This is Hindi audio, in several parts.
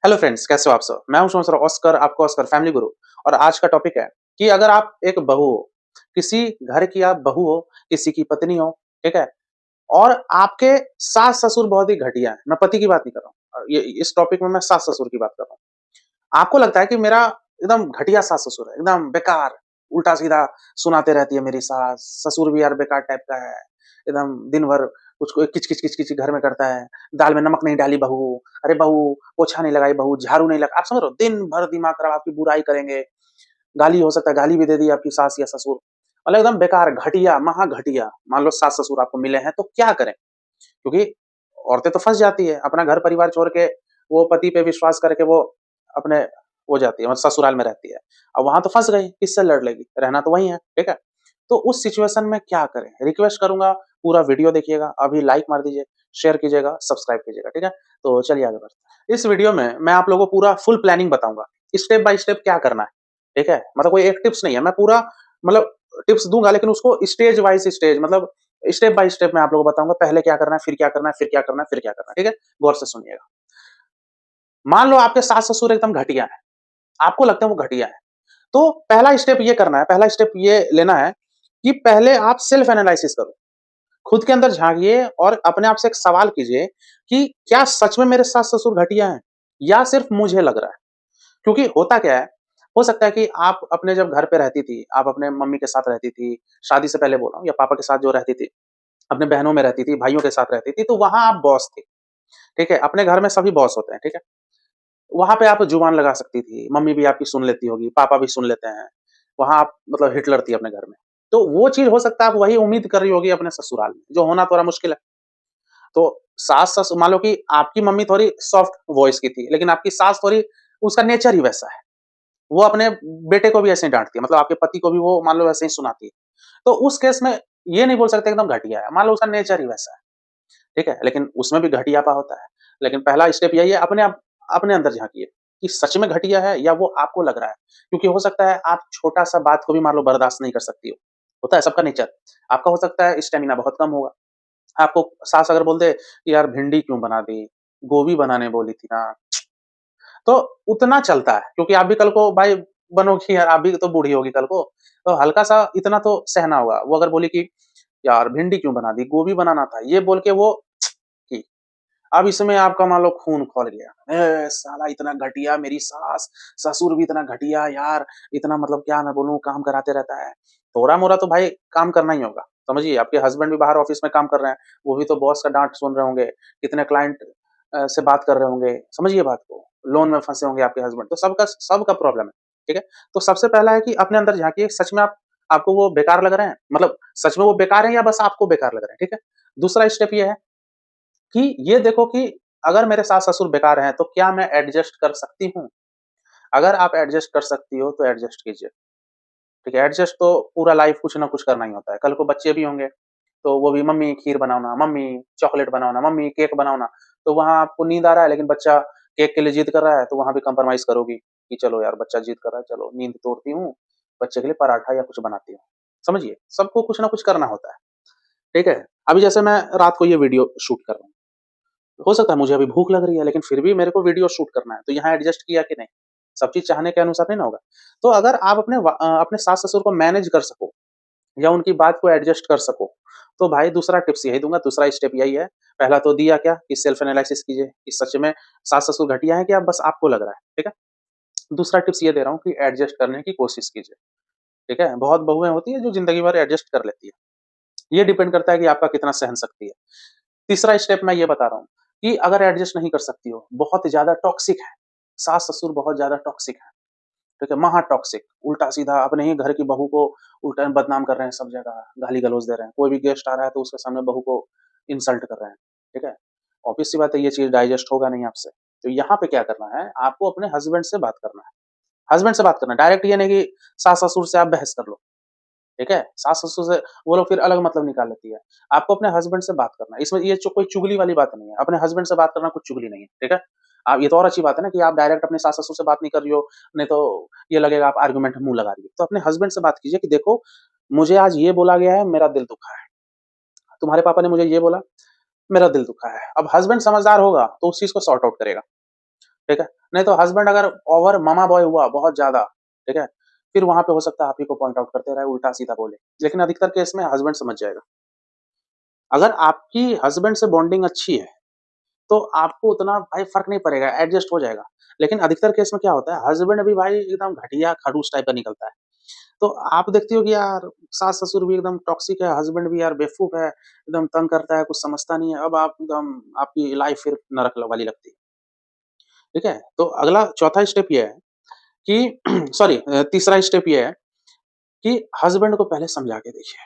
हेलो फ्रेंड्स, कैसे हो आप सब? मैं हूं सोमसर ऑस्कर, आपका ऑस्कर फैमिली गुरु। और आज का टॉपिक है कि अगर आप एक बहू हो, किसी घर की आप बहू हो, किसी की पत्नी हो, ठीक है? और आपके सास-ससुर बहुत ही घटिया हैं। मैं पति की बात नहीं कर रहा हूँ। ये इस टॉपिक में मैं सास-ससुर की बात कर रहा हूँ। आपको लगता है कि मेरा एकदम घटिया सास-ससुर है, एकदम बेकार, उल्टा-सीधा सुनाते रहती है मेरी सास, ससुर भी यार बेकार टाइप का है, एकदम दिन भर कुछ किच-किच किच-किच घर में करता है, दाल में नमक नहीं डाली बहू, अरे बहू पोछा नहीं लगाई बहू, झाड़ू नहीं लगा आप समझ रहे हो? दिन भर दिमाग खराब, आपकी बुराई करेंगे, गाली हो सकता है गाली भी दे दी आपकी सास या ससुर, मतलब एकदम बेकार, घटिया, महा घटिया। मान लो सास-ससुर आपको मिले हैं, तो क्या करें? क्योंकि औरतें तो फँस जाती है, अपना घर परिवार छोड़ के वो पति पे विश्वास करके वो अपने हो जाती है, मतलब ससुराल में रहती है। अब वहाँ तो फँस गई, किससे लड़ लेगी? रहना तो वहीं है, ठीक है? तो उस सिचुएशन में क्या करें? रिक्वेस्ट करूँगा पूरा वीडियो देखिएगा, अभी लाइक मार दीजिए, शेयर कीजिएगा, सब्सक्राइब कीजिएगा, ठीक है? तो चलिए आगे बढ़ते हैं। इस वीडियो में मैं आप लोगों को पूरा फुल प्लानिंग बताऊँगा, स्टेप बाय स्टेप क्या करना है, ठीक है? मतलब कोई एक टिप्स नहीं है, मैं पूरा मतलब टिप्स दूँगा लेकिन उसको स्टेज वाइज़ स्टेज मतलब स्टेप बाय स्टेप मैं आप लोगों को बताऊँगा, पहले क्या करना है, फिर क्या करना है, फिर क्या करना है, फिर क्या करना है, ठीक है? गौर से सुनिएगा। मान लो आपके सास-ससुर एकदम घटिया हैं, आपको लगता है वो घटिया है, तो पहला स्टेप ये करना है, पहला स्टेप ये लेना है कि पहले आप सेल्फ एनालिसिस करो। खुद के अंदर झाँकिए और अपने आप से एक सवाल कीजिए कि क्या सच में मेरे सास-ससुर घटिया हैं या सिर्फ़ मुझे लग रहा है? क्योंकि होता क्या है, हो सकता है कि आप अपने जब घर पे रहती थी, आप अपने मम्मी के साथ रहती थी, शादी से पहले बोल रहा हूँ या पापा के साथ जो रहती थी, अपने बहनों में रहती थी, भाइयों के साथ रहती थी, तो वहाँ आप बॉस थी, ठीक है? अपने घर में सभी बॉस होते हैं, ठीक है? वहाँ पे आप जुबान लगा सकती थी, मम्मी भी आपकी सुन लेती होगी, पापा भी सुन लेते हैं। वहाँ आप मतलब हिटलर थी अपने घर में। तो वो चीज़ हो सकता है आप वही उम्मीद कर रही होगी अपने ससुराल में, जो होना थोड़ा मुश्किल है। तो सास-ससुर मान लो कि आपकी मम्मी थोड़ी सॉफ्ट वॉइस की थी, लेकिन आपकी सास थोड़ी उसका नेचर ही वैसा है। वो अपने बेटे को भी ऐसे ही डाँटती है, मतलब आपके पति को भी वो मान लो वैसे ही सुनाती है। तो उस केस में ये नहीं बोल सकते एकदम घटिया है, मान लो उसका नेचर ही वैसा है, ठीक है? लेकिन उसमें भी घटियापा होता है। लेकिन पहला स्टेप यही है अपने अंदर झाँकिए कि सच में घटिया है या वो आपको लग रहा है। क्योंकि हो सकता है आप छोटा-सा बात को भी मान लो बर्दाश्त नहीं कर सकती हो। होता है सबका नेचर। आपका हो सकता है स्टैमिना बहुत कम होगा। आपको सास अगर बोल दे कि यार भिंडी क्यों बना दी? गोभी बनाने बोली थी ना। तो उतना चलता है क्योंकि आप भी कल को भाई बनोगी यार, आप भी तो बूढ़ी होगी कल को। तो हल्का-सा इतना तो सहना होगा। वो अगर बोली कि यार भिंडी क्यों बना दी? गोभी बनाना था। ये बोल के वो की अब इसमें आपका मान लो खून खौल गया। साला इतना घटिया मेरी सास, ससुर भी इतना घटिया यार, इतना मतलब क्या मैं बोलूँ काम कराते रहता है। थोड़ा-मोड़ा तो भाई काम करना ही होगा। समझिए आपके हस्बैंड भी बाहर ऑफ़िस में काम कर रहे हैं, वो भी तो बॉस का डाँट सुन रहे होंगे, कितने क्लाइंट से बात कर रहे होंगे, समझिए बात को। लोन में फँसे होंगे आपके हस्बैंड, तो सबका प्रॉब्लम है, ठीक है? तो सबसे पहला है कि अपने अंदर झाँकिए, सच में आपको वो बेकार लग रहे हैं? मतलब सच में वो बेकार हैं या बस आपको बेकार लग रहे हैं, ठीक है? दूसरा स्टेप ये है कि ये देखो कि अगर मेरे सास-ससुर बेकार हैं, तो क्या मैं एडजस्ट कर सकती हूँ? अगर आप एडजस्ट कर सकती हो, तो एडजस्ट कीजिए, ठीक है? एडजस्ट तो पूरा लाइफ़ कुछ ना कुछ करना ही होता है। कल को बच्चे भी होंगे, तो वो भी मम्मी खीर बनाओ ना, मम्मी चॉकलेट बनाओ ना, मम्मी केक बनाओ ना। तो वहाँ आपको नींद आ रहा है, लेकिन बच्चा केक के लिए जिद कर रहा है, तो वहाँ भी कॉम्प्रोमाइज़ करोगी कि चलो यार बच्चा जिद कर रहा है, चलो नींद तोड़ती हूँ, बच्चे के लिए पराठा या कुछ बनाती हूँ। समझिए? सबको कुछ ना कुछ करना होता है, ठीक है? अभी जैसे मैं रात को ये वीडियो शूट कर रहा हूँ। हो सकता है मुझे अभी भूख लग रही है, लेकिन फिर भी मेरे को वीडियो शूट करना है, तो यहाँ एडजस्ट किया कि नहीं? सब चीज़ चाहने के अनुसार नहीं ना होगा। तो अगर आप अपने सास-ससुर को मैनेज कर सको या उनकी बात को एडजस्ट कर सको, तो भाई दूसरा टिप्स यही दूँगा, दूसरा स्टेप यही है। पहला तो दिया क्या कि सेल्फ एनालिसिस कीजिए कि सच में सास-ससुर घटिया हैं या बस आपको लग रहा है, ठीक है? दूसरा टिप्स ये दे रहा हूँ कि एडजस्ट करने की कोशिश कीजिए, ठीक है? बहुत बहुएँ होती हैं जो ज़िंदगी भर एडजस्ट कर लेती है। ये डिपेंड करता है कि आपका कितना सहन शक्ति है। तीसरा स्टेप मैं ये बता रहा हूँ कि अगर एडजस्ट नहीं कर सकती हो, बहुत ज़्यादा टॉक्सिक है, सास-ससुर बहुत ज़्यादा टॉक्सिक है, ठीक है? महा टॉक्सिक, उल्टा-सीधा अपने ही घर की बहू को उल्टा बदनाम कर रहे हैं सब जगह, गाली-गलौज दे रहे हैं। कोई भी गेस्ट आ रहा है तो उसके सामने बहू को इंसल्ट कर रहे हैं, ठीक है? ऑब्वियस सी बात है ये चीज़ डाइजेस्ट होगा नहीं आपसे। तो यहाँ पे क्या करना है, आपको अपने हस्बैंड से बात करना है। हस्बैंड से बात करना है, डायरेक्ट ये नहीं कि सास-ससुर से आप बहस कर लो। ठीक है? सास-ससुर से वो लोग फिर अलग मतलब निकाल लेती है। आपको अपने हस्बैंड से बात करना है। इसमें ये कोई चुगली वाली बात नहीं है। अपने हस्बैंड से बात करना कुछ चुगली नहीं है, ठीक है? आप ये तो और अच्छी बात है ना कि आप डायरेक्ट अपने सास-ससुर से बात नहीं कर रही हो, नहीं तो ये लगेगा आप आर्गुमेंट मुँह लगा रही हो। तो अपने हस्बैंड से बात कीजिए कि देखो, मुझे आज ये बोला गया है, मेरा दिल दुखा है। तुम्हारे पापा ने मुझे ये बोला, मेरा दिल दुखा है। अब हस्बैंड समझदार होगा, तो उस चीज़ को सॉर्ट आउट करेगा, ठीक है? नहीं तो हस्बैंड अगर ओवर मामा बॉय हुआ बहुत ज़्यादा, ठीक है? फिर वहाँ पे हो सकता है आप ही को पॉइंट आउट करते रहे, उल्टा-सीधा बोले। लेकिन अधिकतर केस में हस्बैंड समझ जाएगा। अगर आपकी हस्बैंड से बॉन्डिंग अच्छी है, तो आपको उतना भाई फ़र्क नहीं पड़ेगा, एडजस्ट हो जाएगा। लेकिन अधिकतर केस में क्या होता है, हस्बैंड भी भाई एकदम घटिया, खड़ूस टाइप का निकलता है। तो आप देखती हो कि यार सास-ससुर भी एकदम टॉक्सिक है, हस्बैंड भी यार बेवकूफ़ है, एकदम तंग करता है, कुछ समझता नहीं है। अब आप एकदम आपकी लाइफ़ फिर नरक ल वाली लगती है। ठीक है? तो अगला चौथा स्टेप ये है कि सॉरी तीसरा स्टेप ये है कि हस्बैंड को पहले समझा के देखिए,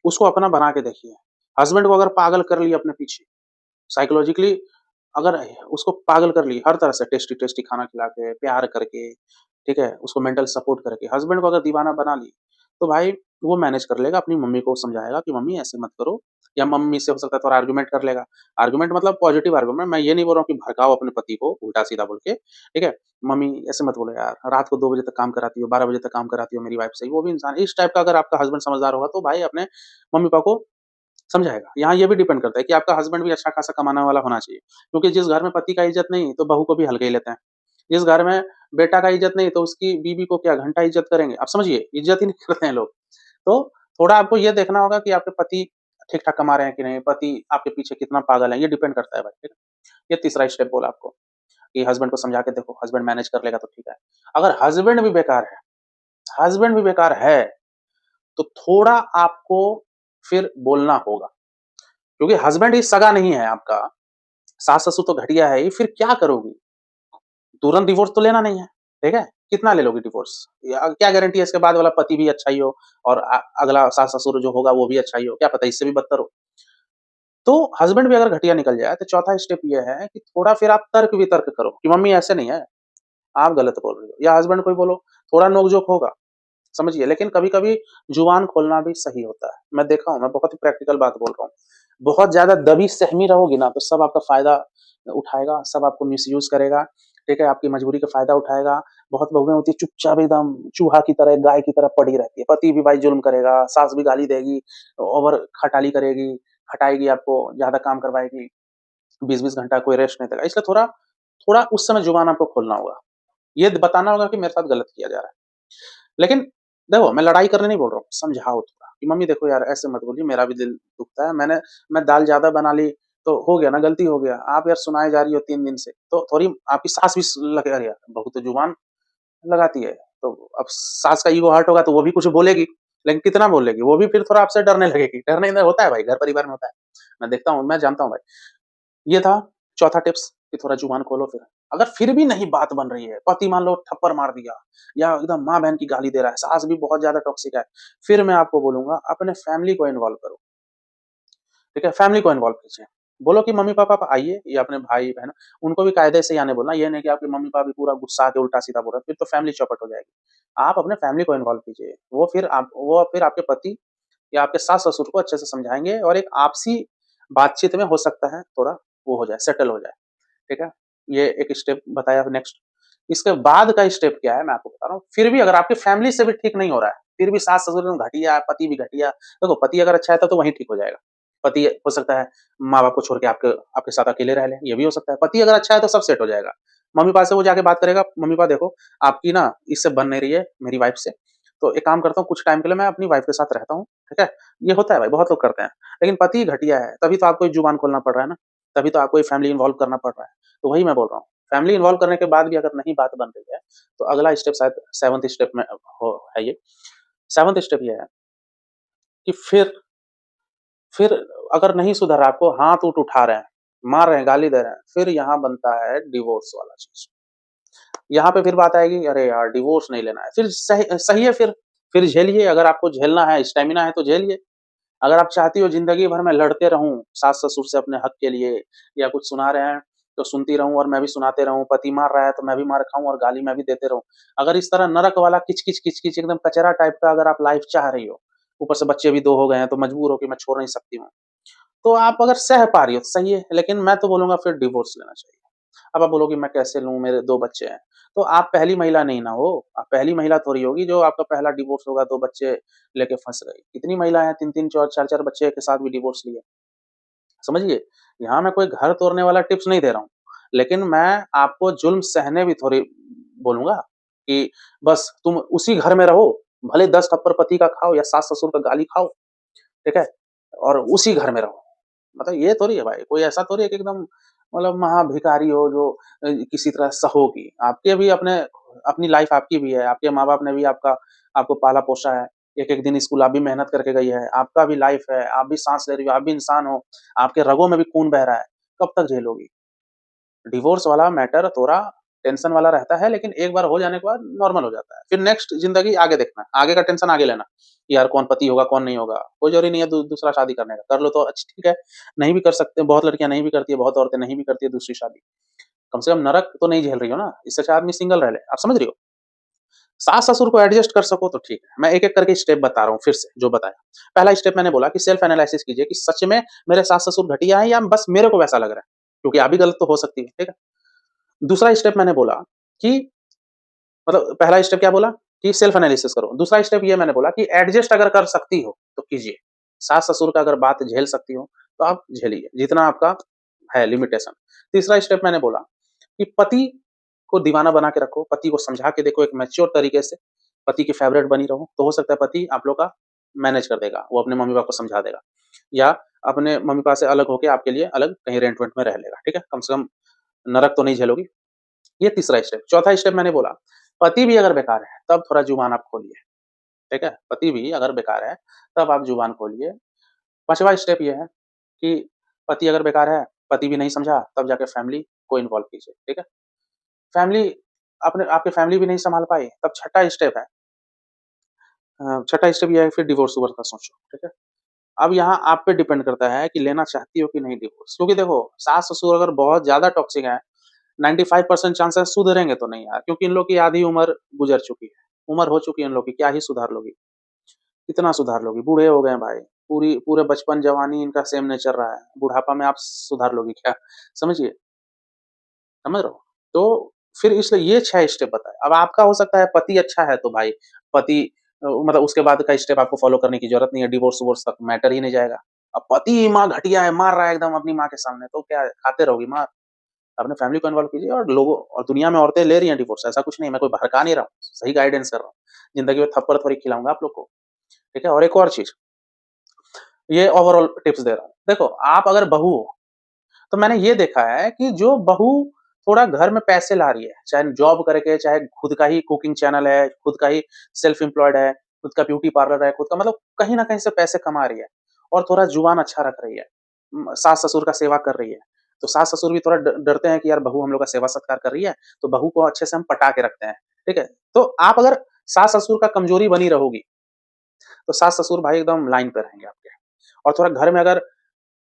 उसको अपना बना के देखिए। हस्बैंड को अगर पागल कर लिया अपने पीछे, साइकोलॉजिकली अगर उसको पागल कर ली हर तरह से टेस्टी-टेस्टी खाना खिला के, प्यार करके, ठीक है? उसको मेंटल सपोर्ट करके, हस्बैंड को अगर दीवाना बना ली, तो भाई वो मैनेज कर लेगा, अपनी मम्मी को समझाएगा कि मम्मी ऐसे मत करो या मम्मी से हो सकता है थोड़ा आर्गुमेंट कर लेगा। आर्गुमेंट मतलब पॉजिटिव आर्गुमेंट, मैं ये नहीं बोल रहा हूँ कि भड़काओ अपने पति को उल्टा-सीधा बोल के, ठीक है? मम्मी ऐसे मत बोलो यार, रात को 2 बजे तक काम कराती हो, 12 बजे तक काम कराती हो मेरी वाइफ से, वो भी इंसान इस टाइप का अगर आपका हस्बैंड समझदार होगा, तो भाई अपने मम्मी-पापा को समझाएगा। यहाँ ये भी डिपेंड करता है कि आपका हस्बैंड भी अच्छा खासा कमाने वाला होना चाहिए। क्योंकि जिस घर में पति का इज़्ज़त नहीं, तो बहू को भी हल्के ही लेते हैं। जिस घर में बेटा का इज़्ज़त नहीं, तो उसकी बीवी को क्या घंटा इज़्ज़त करेंगे। आप समझिए, इज़्ज़त ही नहीं करते हैं लोग। तो थोड़ा आपको ये देखना होगा कि आपके पति ठीक-ठाक कमा रहे हैं कि नहीं, पति आपके पीछे कितना पागल है, ये डिपेंड करता है भाई, ठीक है। ये तीसरा स्टेप बोला आपको कि हस्बैंड को समझा के देखो, हस्बैंड मैनेज कर लेगा तो ठीक है। अगर हस्बैंड भी बेकार है, तो थोड़ा आपको फिर बोलना होगा। क्योंकि हस्बैंड ही सगा नहीं है आपका, सास-ससुर तो घटिया है ही, फिर क्या करोगी? तुरंत डिवोर्स तो लेना नहीं है, ठीक है? कितना ले लोगी डिवोर्स? या क्या गारंटी है इसके बाद वाला पति भी अच्छा ही हो और अगला सास-ससुर जो होगा वो भी अच्छा ही हो, क्या पता इससे भी बदतर हो। तो हस्बैंड भी अगर घटिया निकल जाए, तो चौथा स्टेप ये है कि थोड़ा फिर आप तर्क-वितर्क करो कि मम्मी ऐसे नहीं है, आप गलत बोल रही हो या हस्बैंड को ही बोलो, थोड़ा नोक-झोंक होगा, समझिए। लेकिन कभी-कभी जुबान खोलना भी सही होता है। मैं देखा हूँ, मैं बहुत ही प्रैक्टिकल बात बोल रहा हूँ। बहुत ज़्यादा दबी-सहमी रहोगी ना, तो सब आपका फ़ायदा उठाएगा, सब आपको मिसयूज़ करेगा, ठीक है? आपकी मजबूरी का फ़ायदा उठाएगा। बहुत बहुएँ होती हैं चुपचाप एकदम चूहा की तरह, गाय की तरह पड़ी रहती है। पति भी भाई ज़ुल्म करेगा, सास भी गाली देगी, ओवर खटाली करेगी, खटाएगी आपको, ज़्यादा काम करवाएगी, 20-20 घंटा कोई रेस्ट नहीं देगा। इसलिए थोड़ा थोड़ा उस समय जुबान आपको खोलना होगा। ये बताना होगा कि मेरे साथ गलत किया जा रहा है। लेकिन देखो, मैं लड़ाई करने नहीं बोल रहा हूँ, समझाओ थोड़ा कि मम्मी देखो यार ऐसे मत बोलिए, मेरा भी दिल दुखता है। मैं दाल ज़्यादा बना ली, तो हो गया ना, गलती हो गया। आप यार सुनाए जा रही हो 3 दिन से, तो थोड़ी आपकी सास भी लगे अरे यार, बहू तो जुबान लगाती है। तो अब सास का ईगो हर्ट होगा तो वो भी कुछ बोलेगी, लेकिन कितना बोलेगी? वो भी फिर थोड़ा आपसे डरने लगेगी। डरने में होता है भाई, घर परिवार में होता है। मैं देखता हूँ, मैं जानता हूँ भाई। ये था चौथा टिप्स कि थोड़ा जुबान खोलो फिर। अगर फिर भी नहीं बात बन रही है, पति मान लो थप्पड़ मार दिया या एकदम माँ-बहन की गाली दे रहा है, सास भी बहुत ज़्यादा टॉक्सिक है, फिर मैं आपको बोलूँगा अपने फैमिली को इन्वॉल्व करो, ठीक है? फैमिली को इन्वॉल्व कीजिए। बोलो कि मम्मी-पापा आप आइए या अपने भाई-बहन उनको भी कायदे से ही आने बोलना, ये नहीं कि आपके मम्मी-पापा भी पूरा गुस्सा के उल्टा-सीधा बोल रहे हैं, फिर तो फैमिली चौपट हो जाएगी। आप अपने फैमिली को इन्वॉल्व कीजिए, वो फिर आपके पति या आपके सास-ससुर को अच्छे से समझाएँगे और एक आपसी बातचीत में हो सकता है थोड़ा वो हो जाए, सेटल हो जाए। ठीक है? ये एक स्टेप बताया नेक्स्ट। इसके बाद का स्टेप क्या है मैं आपको बता रहा हूँ। फिर भी अगर आपकी फैमिली से भी ठीक नहीं हो रहा है, फिर भी सास-ससुर एकदम घटिया, पति भी घटिया, देखो पति अगर अच्छा है तब तो वहीं ठीक हो जाएगा। पति हो सकता है माँ-बाप को छोड़ के आपके आपके साथ अकेले रह ले, ये भी हो सकता है। पति अगर अच्छा है तो सब सेट हो जाएगा। मम्मी-पापा से वो जाके बात करेगा, मम्मी-पापा देखो आपकी ना इससे बन नहीं रही है मेरी वाइफ से, तो एक काम करता हूँ कुछ टाइम के लिए मैं अपनी वाइफ के साथ रहता हूँ, ठीक है? ये होता है भाई, बहुत लोग करते हैं। लेकिन पति घटिया है, तभी तो आपको जुबान खोलना पड़ रहा है ना, तभी तो आपको ये फैमिली इन्वॉल्व करना पड़ रहा है। तो वही मैं बोल रहा हूँ। फैमिली इन्वॉल्व करने के बाद भी अगर नहीं बात बन रही है, तो अगला स्टेप शायद 7th स्टेप में हो है ये। 7th स्टेप ये है कि फिर अगर नहीं सुधरा आपको हाथ-ऊथ उठा रहे हैं, मार रहे हैं, गाली दे रहे हैं, फिर यहाँ बनता है डिवोर्स वाला चीज़। यहाँ पे फिर बात आएगी अरे यार डिवोर्स नहीं लेना है। फिर सही सही है फिर झेलिए अगर आपको झेलना है, स्टैमिना है तो झेलिए। अगर आप चाहती हो ज़िंदगी भर मैं लड़ते रहूँ, सास-ससुर से अपने हक के लिए या कुछ सुना रहे हैं, तो सुनती रहूँ और मैं भी सुनाते रहूँ, पति मार रहा है तो मैं भी मार खाऊँ और गाली मैं भी देते रहूँ। अगर इस तरह नरक वाला किच-किच, किच-किच एकदम कचरा टाइप का अगर आप लाइफ़ चाह रही हो, ऊपर से बच्चे भी 2 हो गए हैं तो मजबूर हो कि मैं छोड़ नहीं सकती हूँ। तो आप अगर सह पा रही हो तो सही है, लेकिन मैं तो बोलूँगा फिर डिवोर्स लेना चाहिए। अब आप बोलोगे मैं कैसे लूँ, मेरे 2 बच्चे हैं। तो आप पहली महिला नहीं ना हो, आप पहली महिला थोड़ी होगी जो आपका पहला डिवोर्स होगा, 2 बच्चे लेके फँस गई। कितनी महिलाएँ हैं 3-3 4-4 बच्चे के साथ भी डिवोर्स लिए। समझिए, यहाँ मैं कोई घर तोड़ने वाला टिप्स नहीं दे रहा हूँ। लेकिन मैं आपको ज़ुल्म सहने भी थोड़ी बोलूँगा कि बस तुम उसी घर में रहो, भले 10 थप्पड़ पति का खाओ या सास-ससुर का गाली खाओ, ठीक है? और उसी घर में रहो। मतलब ये थोड़ी है भाई, कोई ऐसा थोड़ी है कि एकदम मतलब महाभिखारी हो जो किसी तरह सहोगी। आपके भी अपने अपनी लाइफ़ आपकी भी है, आपके माँ-बाप ने भी आपको पाला-पोसा है। एक-एक दिन स्कूल आप भी मेहनत करके गई है, आपका भी लाइफ़ है, आप भी साँस ले रही हो, आप भी इंसान हो, आपके रगों में भी खून बह रहा है, कब तक झेलोगी? डिवोर्स वाला मैटर थोड़ा टेंशन वाला रहता है, लेकिन एक बार हो जाने के बाद नॉर्मल हो जाता है। फिर नेक्स्ट ज़िंदगी आगे देखना है, आगे का टेंशन आगे लेना, कि यार कौन पति होगा, कौन नहीं होगा। कोई ज़रूरी नहीं है दूसरा शादी करने का, कर लो तो ठीक है, नहीं भी कर सकते, बहुत लड़कियाँ नहीं भी करती है, बहुत औरतें नहीं भी करती है दूसरी शादी। कम से कम नरक तो नहीं झेल रही हो ना, इससे अच्छा आदमी सिंगल रह ले। आप समझ रही हो? सास-ससुर को एडजस्ट कर सको तो ठीक है। मैं एक-एक करके स्टेप बता रहा हूँ फिर से, जो बताया। पहला स्टेप मैंने बोला कि सेल्फ एनालिसिस कीजिए कि सच में मेरे सास-ससुर घटिया हैं या बस मेरे को वैसा लग रहा है? क्योंकि आप भी गलत तो हो सकती है, ठीक है? दूसरा स्टेप मैंने बोला कि मतलब पहला स्टेप क्या बोला कि सेल्फ एनालिसिस करो। दूसरा स्टेप ये मैंने बोला कि एडजस्ट अगर कर सकती हो, तो कीजिए। सास-ससुर का अगर बात झेल सकती हो, तो आप झेलिए, जितना आपका है लिमिटेशन। तीसरा स्टेप मैंने बोला कि पति को दीवाना बना के रखो, पति को समझा के देखो एक मैच्योर तरीके से, पति की फेवरेट बनी रहो, तो हो सकता है पति आप लोग का मैनेज कर देगा, वो अपने मम्मी-पापा को समझा देगा या अपने मम्मी-पापा से अलग होके आपके लिए अलग कहीं रेंट-वेंट में रह लेगा, ठीक है? कम से कम नरक तो नहीं झेलोगी। ये तीसरा स्टेप। चौथा स्टेप मैंने बोला, पति भी अगर बेकार है, तब थोड़ा जुबान आप खोलिए, ठीक है? पति भी अगर बेकार है, तब आप जुबान खोलिए। पाँचवाँ स्टेप ये है कि पति अगर बेकार है, पति भी नहीं समझा, तब जाके फैमिली को इन्वॉल्व कीजिए, ठीक है? फैमिली अपने आपकी फैमिली भी नहीं सँभाल पाई, तब छठा स्टेप है छठा स्टेप ये है फिर डिवोर्स-वोर्स का सोचो, ठीक है? अब यहाँ आप पे डिपेंड करता है कि लेना चाहती हो कि नहीं डिवोर्स। क्योंकि देखो, सास-ससुर अगर बहुत ज़्यादा टॉक्सिक हैं, 95% चांसेस सुधरेंगे तो नहीं यार, क्योंकि इन लोग की आधी उम्र गुज़र चुकी है। उम्र हो चुकी है इन लोग की, क्या ही सुधार लोगी? कितना सुधार लोगी? बूढ़े हो गए हैं भाई, पूरे बचपन, जवानी इनका सेम नेचर रहा है। बुढ़ापा में आप सुधार लोगी क्या? समझिए, समझ रहे हो? तो फिर इसलिए ये 6 स्टेप बताए। अब आपका हो सकता है पति अच्छा है तो भाई पति मतलब उसके बाद का स्टेप आपको फ़ॉलो करने की ज़रूरत नहीं है, डिवोर्स-वोर्स तक मैटर ही नहीं जाएगा। अब पति माँ घटिया है, मार रहा है एकदम अपनी माँ के सामने, तो क्या है, खाते रहोगी मार। अपने फैमिली को इन्वॉल्व कीजिए और लोगों और दुनिया में औरतें ले रही हैं डिवोर्स, ऐसा कुछ नहीं है, मैं कोई भड़का नहीं रहा हूँ, सही गाइडेंस कर रहा हूँ। ज़िंदगी में थप्पड़ थोड़ी खिलाऊँगा आप लोग को, ठीक है? और एक और चीज़, ये ओवरऑल टिप्स दे रहा हूँ। देखो, आप अगर बहू हो तो मैंने ये देखा है कि जो बहू थोड़ा घर में पैसे ला रही है, चाहे जॉब करके, चाहे खुद का ही कुकिंग चैनल है, खुद का ही सेल्फ एम्प्लॉयड है, खुद का ब्यूटी पार्लर है, खुद का मतलब कहीं न कहीं से पैसे कमा रही है और थोड़ा जुबान अच्छा रख रही है। सास-ससुर का सेवा कर रही है। तो सास-ससुर भी थोड़ा ड डरते हैं कि यार बहू हम लोग का सेवा-सत्कार कर रही है, तो बहू को अच्छे से हम पटा के रखते हैं, ठीक है? तो आप अगर सास-ससुर का कमज़ोरी बनी रहोगी, तो सास-ससुर भाई एकदम लाइन पे रहेंगे आपके और थोड़ा घर में अगर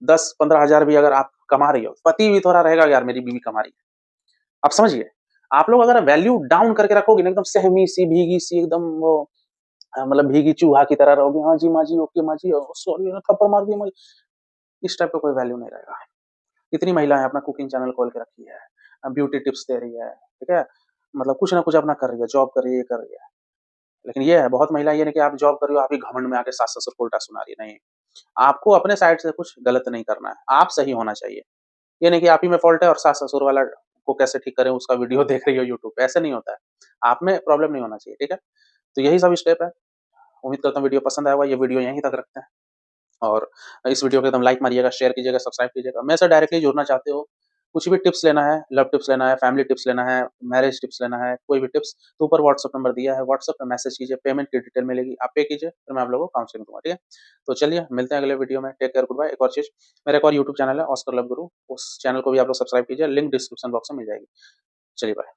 10-15 हज़ार भी अगर आप कमा रही हो, पति भी थोड़ा रहेगा यार मेरी बीवी कमा रही है। आप समझिए, आप लोग अगर वैल्यू डाउन करके रखोगे ना एकदम सहमी-सी, भीगी-सी एकदम वो मतलब भीगी चूहा की तरह रहोगे, हाँ जी, माँ जी, ओके माँ जी, सॉरी थप्पड़ मार दिया माँ जी, इस टाइप का कोई वैल्यू नहीं रहेगा। कितनी महिलाएँ अपना कुकिंग चैनल खोल के रखी है, ब्यूटी टिप्स दे रही है, ठीक है? मतलब कुछ ना कुछ अपना कर रही है, जॉब कर रही है, ये कर रही है। लेकिन ये है बहुत महिला ये नहीं कि आप जॉब कर रही हो, आप ही घमंड में आके सास-ससुर को उल्टा सुना रही है, नहीं। आपको अपने साइड से कुछ गलत नहीं करना है, आप सही होना चाहिए। ये नहीं कि आप ही में फ़ॉल्ट है और सास-ससुर वाला को कैसे ठीक करें उसका वीडियो देख रही हो यूट्यूब पे, ऐसे नहीं होता है। आप में प्रॉब्लम नहीं होना चाहिए, ठीक है? तो यही सब स्टेप है। उम्मीद करता हूँ वीडियो पसंद आया होगा, ये वीडियो यहीं तक रखते हैं और इस वीडियो को एकदम लाइक मारिएगा, शेयर कीजिएगा, सब्सक्राइब कीजिएगा। मेरे से डायरेक्टली जुड़ना चाहते हो, कुछ भी टिप्स लेना है, लव टिप्स लेना है, फैमिली टिप्स लेना है, मैरिज टिप्स लेना है, कोई भी टिप्स, तो ऊपर व्हाट्सएप नंबर दिया है, व्हाट्सएप पे मैसेज कीजिए, पेमेंट की डिटेल मिलेगी, आप पे कीजिए, फिर मैं आप लोगों को काउंसलिंग दूँगा, ठीक है? तो चलिए मिलते हैं अगले वीडियो में, टेक केयर, गुड बाय। एक और चीज़, मेरा एक और यूट्यूब चैनल है ऑस्कर लव गुरु, उस चैनल को भी आप लोग सब्सक्राइब कीजिए, लिंक डिस्क्रिप्शन बॉक्स में मिल जाएगी। चलिए बाय।